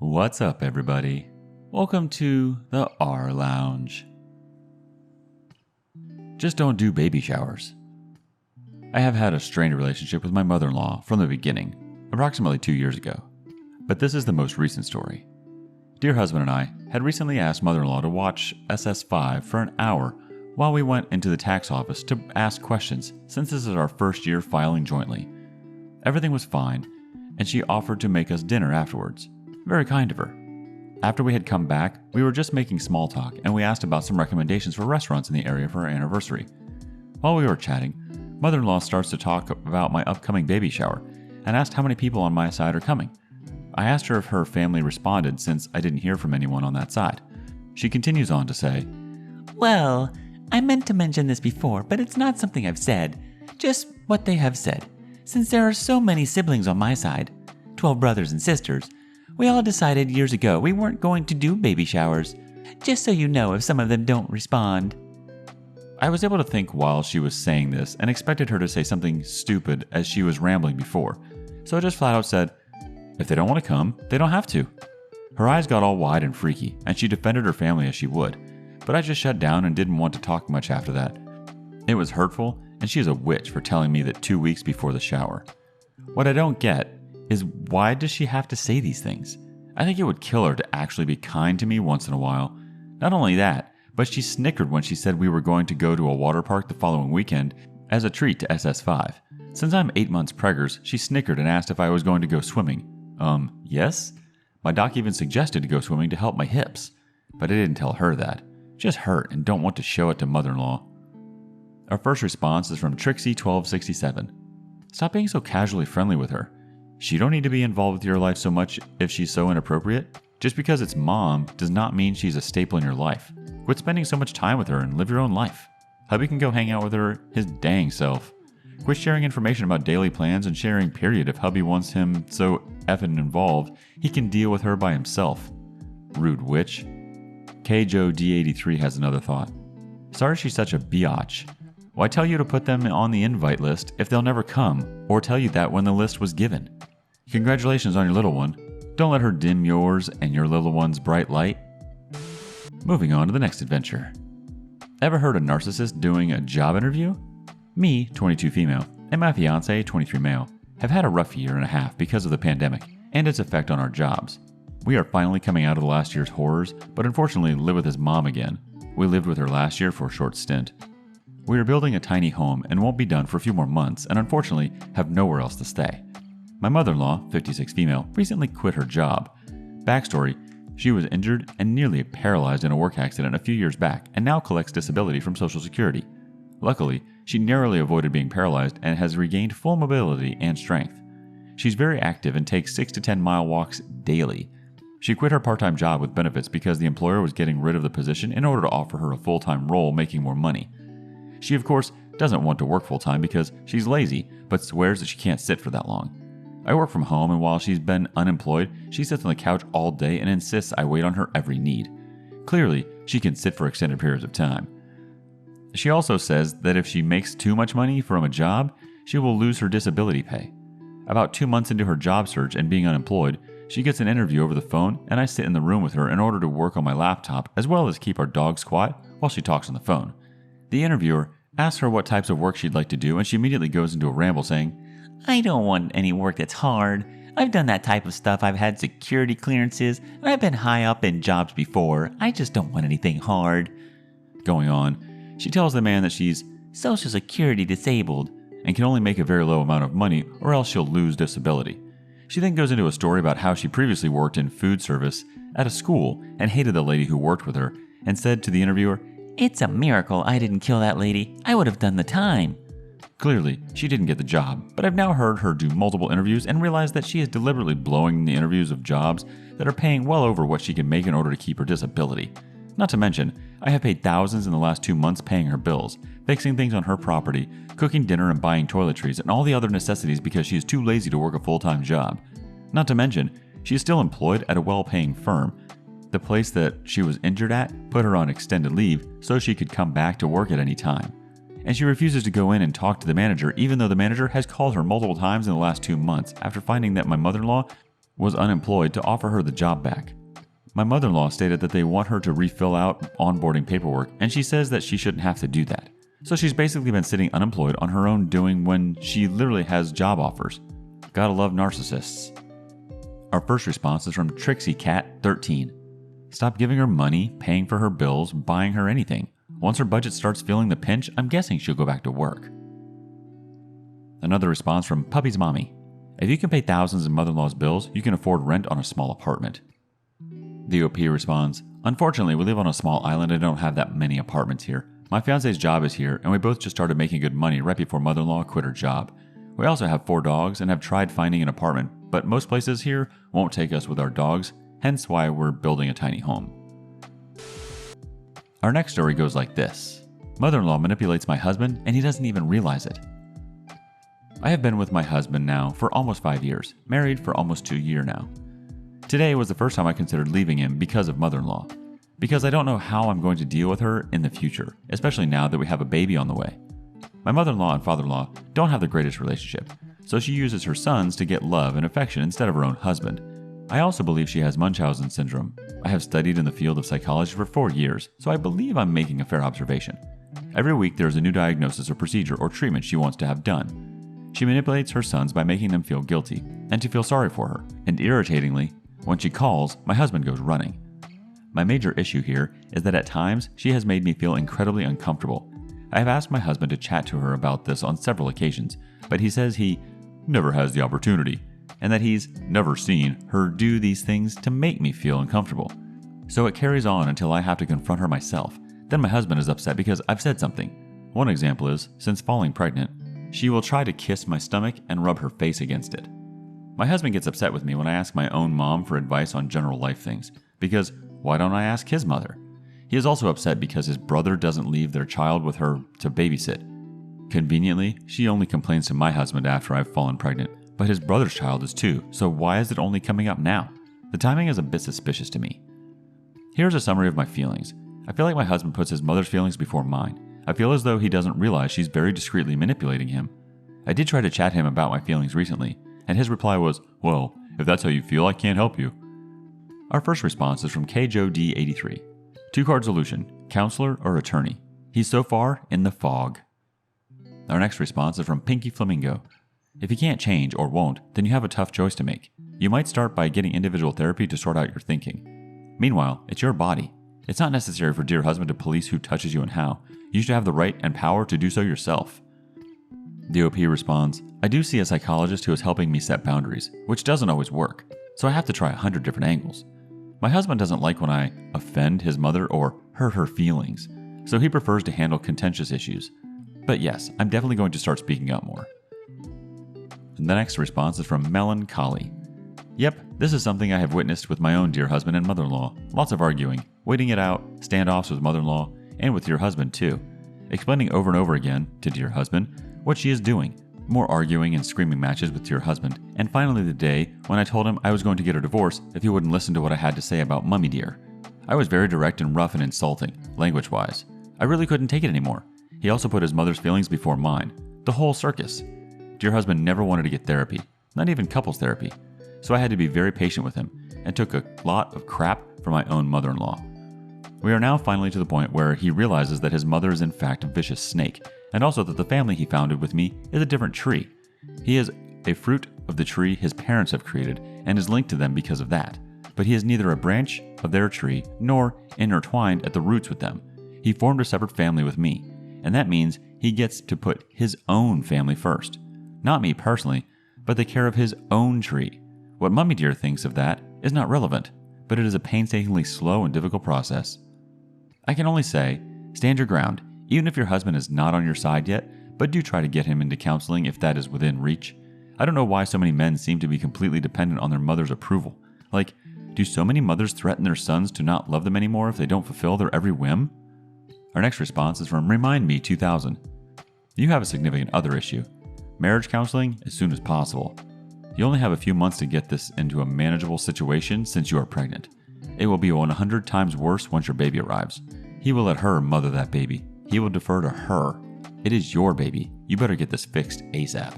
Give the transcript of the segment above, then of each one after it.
What's up, everybody? Welcome to the rLounge. Just don't do baby showers. I have had a strained relationship with my mother-in-law from the beginning, approximately 2 years ago. But this is the most recent story. Dear husband and I had recently asked mother-in-law to watch SS5 for an hour while we went into the tax office to ask questions, since this is our first year filing jointly. Everything was fine, and she offered to make us dinner afterwards. Very kind of her. After we had come back, we were just making small talk, and we asked about some recommendations for restaurants in the area for our anniversary. While we were chatting, mother-in-law starts to talk about my upcoming baby shower and asked how many people on my side are coming. I asked her if her family responded, since I didn't hear from anyone on that side. She continues on to say, Well, I meant to mention this before, but it's not something I've said. Just what they have said. Since there are so many siblings on my side, 12 brothers and sisters, we all decided years ago we weren't going to do baby showers. Just so you know if some of them don't respond. I was able to think while she was saying this and expected her to say something stupid as she was rambling before. So I just flat out said, if they don't want to come, they don't have to. Her eyes got all wide and freaky, and she defended her family as she would. But I just shut down and didn't want to talk much after that. It was hurtful, and she is a witch for telling me that 2 weeks before the shower. What I don't get is, why does she have to say these things? I think it would kill her to actually be kind to me once in a while. Not only that, but she snickered when she said we were going to go to a water park the following weekend as a treat to SS5. Since I'm 8 months preggers, she snickered and asked if I was going to go swimming. Yes? My doc even suggested to go swimming to help my hips. But I didn't tell her that. Just hurt and don't want to show it to mother-in-law. Our first response is from Trixie1267. Stop being so casually friendly with her. She don't need to be involved with your life so much if she's so inappropriate. Just because it's mom does not mean she's a staple in your life. Quit spending so much time with her and live your own life. Hubby can go hang out with her his dang self. Quit sharing information about daily plans and sharing period if hubby wants him so effing involved, he can deal with her by himself. Rude witch. KJoD83 has another thought. Sorry she's such a biatch. Why tell you to put them on the invite list if they'll never come, or tell you that when the list was given? Congratulations on your little one. Don't let her dim yours and your little one's bright light. Moving on to the next adventure. Ever heard a narcissist doing a job interview? Me, 22 female, and my fiance, 23 male, have had a rough year and a half because of the pandemic and its effect on our jobs. We are finally coming out of the last year's horrors, but unfortunately live with his mom again. We lived with her last year for a short stint. We are building a tiny home and won't be done for a few more months, and unfortunately have nowhere else to stay. My mother-in-law, 56 female, recently quit her job. Backstory, she was injured and nearly paralyzed in a work accident a few years back and now collects disability from Social Security. Luckily, she narrowly avoided being paralyzed and has regained full mobility and strength. She's very active and takes 6 to 10 mile walks daily. She quit her part-time job with benefits because the employer was getting rid of the position in order to offer her a full-time role making more money. She, of course, doesn't want to work full-time because she's lazy, but swears that she can't sit for that long. I work from home, and while she's been unemployed, she sits on the couch all day and insists I wait on her every need. Clearly, she can sit for extended periods of time. She also says that if she makes too much money from a job, she will lose her disability pay. About 2 months into her job search and being unemployed, she gets an interview over the phone, and I sit in the room with her in order to work on my laptop as well as keep our dogs quiet while she talks on the phone. The interviewer asks her what types of work she'd like to do, and she immediately goes into a ramble saying, I don't want any work that's hard. I've done that type of stuff. I've had security clearances, and I've been high up in jobs before. I just don't want anything hard. Going on, she tells the man that she's Social Security disabled and can only make a very low amount of money or else she'll lose disability. She then goes into a story about how she previously worked in food service at a school and hated the lady who worked with her and said to the interviewer, It's a miracle I didn't kill that lady. I would have done the time. Clearly, she didn't get the job, but I've now heard her do multiple interviews and realized that she is deliberately blowing the interviews of jobs that are paying well over what she can make in order to keep her disability. Not to mention, I have paid thousands in the last 2 months paying her bills, fixing things on her property, cooking dinner and buying toiletries, and all the other necessities because she is too lazy to work a full-time job. Not to mention, she is still employed at a well-paying firm. The place that she was injured at put her on extended leave so she could come back to work at any time. And she refuses to go in and talk to the manager even though the manager has called her multiple times in the last 2 months after finding that my mother-in-law was unemployed to offer her the job back. My mother-in-law stated that they want her to refill out onboarding paperwork, and she says that she shouldn't have to do that. So she's basically been sitting unemployed on her own doing when she literally has job offers. Gotta love narcissists. Our first response is from Trixie Cat 13. Stop giving her money, paying for her bills, buying her anything. Once her budget starts feeling the pinch, I'm guessing she'll go back to work. Another response from Puppy's Mommy. If you can pay thousands in mother-in-law's bills, you can afford rent on a small apartment. The OP responds, unfortunately, we live on a small island and don't have that many apartments here. My fiance's job is here, and we both just started making good money right before mother-in-law quit her job. We also have 4 dogs and have tried finding an apartment, but most places here won't take us with our dogs, hence why we're building a tiny home. Our next story goes like this. Mother-in-law manipulates my husband, and he doesn't even realize it. I have been with my husband now for almost 5 years, married for almost 2 years now. Today was the first time I considered leaving him because of mother-in-law, because I don't know how I'm going to deal with her in the future, especially now that we have a baby on the way. My mother-in-law and father-in-law don't have the greatest relationship, so she uses her sons to get love and affection instead of her own husband. I also believe she has Munchausen syndrome. I have studied in the field of psychology for 4 years, so I believe I'm making a fair observation. Every week there is a new diagnosis or procedure or treatment she wants to have done. She manipulates her sons by making them feel guilty and to feel sorry for her, and irritatingly, when she calls, my husband goes running. My major issue here is that at times she has made me feel incredibly uncomfortable. I have asked my husband to chat to her about this on several occasions, but he says he never has the opportunity, and that he's never seen her do these things to make me feel uncomfortable. So it carries on until I have to confront her myself. Then my husband is upset because I've said something. One example is, since falling pregnant, she will try to kiss my stomach and rub her face against it. My husband gets upset with me when I ask my own mom for advice on general life things, because why don't I ask his mother? He is also upset because his brother doesn't leave their child with her to babysit. Conveniently, she only complains to my husband after I've fallen pregnant, but his brother's child is too, so why is it only coming up now? The timing is a bit suspicious to me. Here's a summary of my feelings. I feel like my husband puts his mother's feelings before mine. I feel as though he doesn't realize she's very discreetly manipulating him. I did try to chat him about my feelings recently, and his reply was, well, if that's how you feel, I can't help you. Our first response is from KJOD83. 2-card solution, counselor or attorney. He's so far in the fog. Our next response is from Pinky Flamingo. If you can't change or won't, then you have a tough choice to make. You might start by getting individual therapy to sort out your thinking. Meanwhile, it's your body. It's not necessary for dear husband to police who touches you and how. You should have the right and power to do so yourself. The OP responds, I do see a psychologist who is helping me set boundaries, which doesn't always work, so I have to try 100 different angles. My husband doesn't like when I offend his mother or hurt her feelings, so he prefers to handle contentious issues. But yes, I'm definitely going to start speaking up more. And the next response is from Melancholy. Yep, this is something I have witnessed with my own dear husband and mother-in-law. Lots of arguing, waiting it out, standoffs with mother-in-law, and with dear husband too. Explaining over and over again to dear husband what she is doing. More arguing and screaming matches with dear husband. And finally the day when I told him I was going to get a divorce if he wouldn't listen to what I had to say about Mummy Dear. I was very direct and rough and insulting, language-wise. I really couldn't take it anymore. He also put his mother's feelings before mine. The whole circus. Dear husband never wanted to get therapy, not even couples therapy. So I had to be very patient with him and took a lot of crap from my own mother-in-law. We are now finally to the point where he realizes that his mother is in fact a vicious snake, and also that the family he founded with me is a different tree. He is a fruit of the tree his parents have created and is linked to them because of that, but he is neither a branch of their tree nor intertwined at the roots with them. He formed a separate family with me, and that means he gets to put his own family first. Not me personally, but the care of his own tree. What Mummy Dear thinks of that is not relevant, but it is a painstakingly slow and difficult process. I can only say, stand your ground, even if your husband is not on your side yet, but do try to get him into counseling if that is within reach. I don't know why so many men seem to be completely dependent on their mother's approval. Like, do so many mothers threaten their sons to not love them anymore if they don't fulfill their every whim? Our next response is from Remind Me 2000. You have a significant other issue. Marriage counseling as soon as possible. You only have a few months to get this into a manageable situation since you are pregnant. It will be 100 times worse once your baby arrives. He will let her mother that baby. He will defer to her. It is your baby. You better get this fixed ASAP.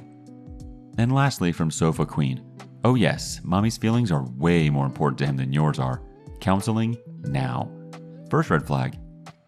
And lastly, from Sofa Queen. Oh yes, mommy's feelings are way more important to him than yours are. Counseling now. First red flag,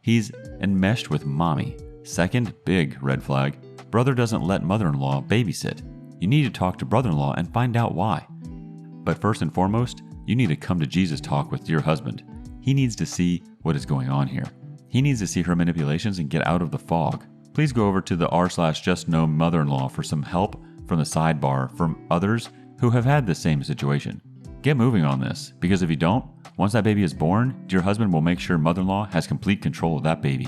he's enmeshed with mommy. Second big red flag, brother doesn't let mother-in-law babysit. You need to talk to brother-in-law and find out why. But first and foremost, you need to come to Jesus talk with your husband. He needs to see what is going on here. He needs to see her manipulations and get out of the fog. Please go over to the r/JUSTNOMIL for some help from the sidebar from others who have had the same situation. Get moving on this, because if you don't, once that baby is born, your husband will make sure mother-in-law has complete control of that baby.